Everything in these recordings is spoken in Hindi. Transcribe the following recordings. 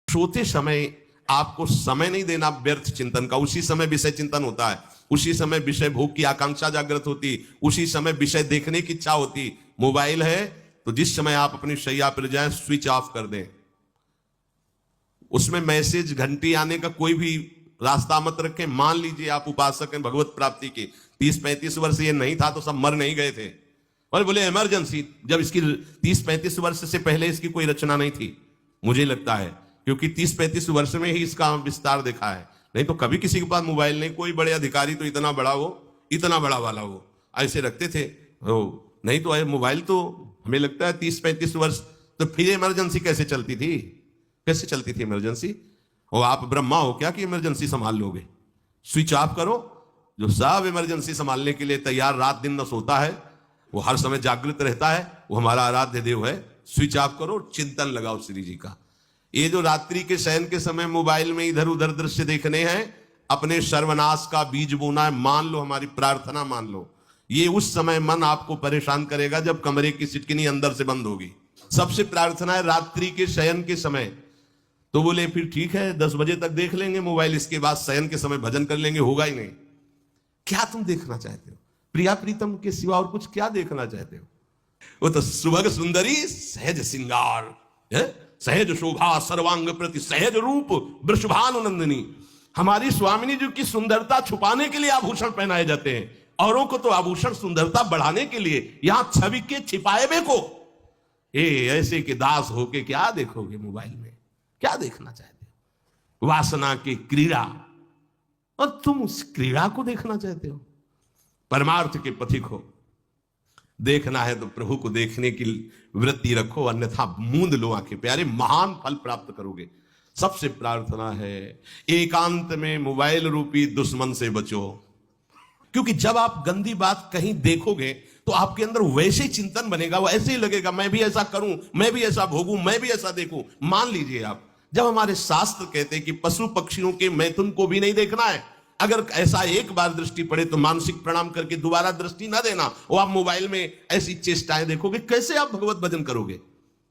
सोते समय आपको समय नहीं देना व्यर्थ चिंतन का। उसी समय विषय चिंतन होता है, उसी समय विषय भोग की आकांक्षा जागृत होती, उसी समय विषय देखने की इच्छा होती। मोबाइल है तो जिस समय आप अपनी शैया पर जाएं स्विच ऑफ कर दें। उसमें मैसेज घंटी आने का कोई भी रास्ता मत रखें। मान लीजिए आप उपासक हैं भगवत प्राप्ति के, 30-35 वर्ष ये नहीं था तो सब मर नहीं गए थे, और बोले इमरजेंसी, जब इसकी 30-35 वर्ष से पहले इसकी कोई रचना नहीं थी मुझे लगता है, क्योंकि 30-35 वर्ष में ही इसका विस्तार देखा है। नहीं तो कभी किसी के पास मोबाइल नहीं, कोई बड़े अधिकारी तो इतना बड़ा वो, इतना बड़ा वाला वो ऐसे रखते थे नहीं तो मोबाइल तो हमें लगता है 30-35 वर्ष। तो फिर इमरजेंसी कैसे चलती थी, कैसे चलती थी इमरजेंसी? और आप ब्रह्मा हो क्या कि इमरजेंसी संभाल लोगे? स्विच ऑफ करो। जो सब इमरजेंसी संभालने के लिए तैयार रात दिन न सोता है, वो हर समय जागृत रहता है, वो हमारा आराध्य देव है। स्विच ऑफ करो, चिंतन लगाओ श्री जी का। ये जो रात्रि के शयन के समय मोबाइल में इधर उधर दृश्य देखने हैं, अपने सर्वनाश का बीज बोना है। मान लो, हमारी प्रार्थना मान लो, ये उस समय मन आपको परेशान करेगा जब कमरे की सिटकिनी अंदर से बंद होगी। सबसे प्रार्थना है रात्रि के शयन के समय। तो बोले फिर ठीक है 10 बजे तक देख लेंगे मोबाइल, इसके बाद शयन के समय भजन कर लेंगे। होगा ही नहीं। क्या तुम देखना चाहते हो? प्रिया प्रीतम के सिवा और कुछ क्या देखना चाहते हो? वो तो सुभग सुंदरी सहज सिंगार, सहज शोभा सर्वांग प्रति सहज रूप वृषभानुनंदिनी। हमारी स्वामिनी जी की सुंदरता छुपाने के लिए आभूषण पहनाए जाते हैं, औरों को तो आभूषण सुंदरता बढ़ाने के लिए। यहां छवि के छिपाए बे को ऐसे के दास होके क्या देखोगे मोबाइल में? क्या देखना चाहते हो? वासना की क्रीड़ा, और तुम उस क्रीड़ा को देखना चाहते हो? परमार्थ के पथिक हो। देखना है तो प्रभु को देखने की वृत्ति रखो, अन्यथा मूंद लो आंखें। प्यारे, महान फल प्राप्त करोगे। सबसे प्रार्थना है एकांत में मोबाइल रूपी दुश्मन से बचो, क्योंकि जब आप गंदी बात कहीं देखोगे तो आपके अंदर वैसे ही चिंतन बनेगा, वो ऐसे ही लगेगा मैं भी ऐसा करूं, मैं भी ऐसा भोगूं, मैं भी ऐसा देखूं। मान लीजिए आप, जब हमारे शास्त्र कहते हैं कि पशु पक्षियों के मैथुन को भी नहीं देखना है, अगर ऐसा एक बार दृष्टि पड़े तो मानसिक प्रणाम करके दोबारा दृष्टि ना देना। और आप मोबाइल में ऐसी चेष्टाएं देखोगे, कैसे आप भगवत भजन करोगे?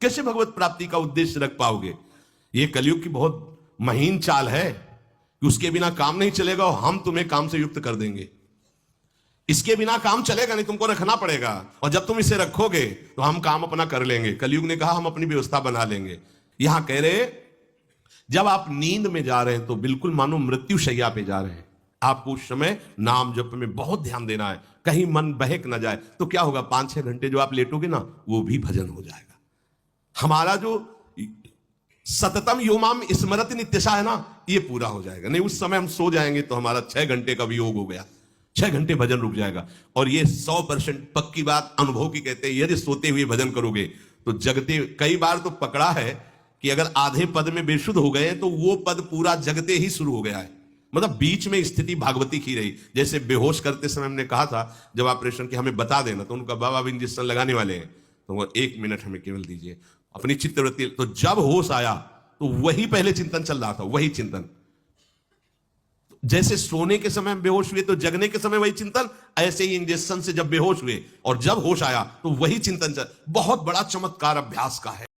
कैसे भगवत प्राप्ति का उद्देश्य रख पाओगे? ये कलयुग की बहुत महीन चाल है कि उसके बिना काम नहीं चलेगा और हम तुम्हें काम से युक्त कर देंगे। इसके बिना काम चलेगा नहीं, तुमको रखना पड़ेगा, और जब तुम इसे रखोगे तो हम काम अपना कर लेंगे। कलयुग ने कहा हम अपनी व्यवस्था बना लेंगे। यहां कह रहे जब आप नींद में जा रहे हैं तो बिल्कुल मानो मृत्यु शैया पे जा रहे हैं, आपको उस समय नाम जप में बहुत ध्यान देना है, कहीं मन बहक ना जाए। तो क्या होगा, 5-6 घंटे जो आप लेटोगे ना, वो भी भजन हो जाएगा। हमारा जो सततम योमाम स्मरति नित्यशा है ना, ये पूरा हो जाएगा। नहीं उस समय हम सो जाएंगे तो हमारा 6 घंटे का भी योग हो गया, 6 घंटे भजन रुक जाएगा। और ये 100% पक्की बात अनुभव की कहते हैं, यदि सोते हुए भजन करोगे तो जगते, कई बार तो पकड़ा है कि अगर आधे पद में बेशुद्ध हो गए तो वो पद पूरा जगते ही शुरू हो गया है। मतलब बीच में स्थिति भागवती की रही। जैसे बेहोश करते समय हमने कहा था जब ऑपरेशन की हमें बता देना, तो उनका बाबा अब इंजेक्शन लगाने वाले हैं, तो वो 1 मिनट हमें केवल दीजिए अपनी चित्तवृत्ति। तो जब होश आया तो वही पहले चिंतन चल रहा था, वही चिंतन। जैसे सोने के समय बेहोश हुए तो जगने के समय वही चिंतन, ऐसे ही इंजेक्शन से जब बेहोश हुए और जब होश आया तो वही चिंतन चल। बहुत बड़ा चमत्कार अभ्यास का है।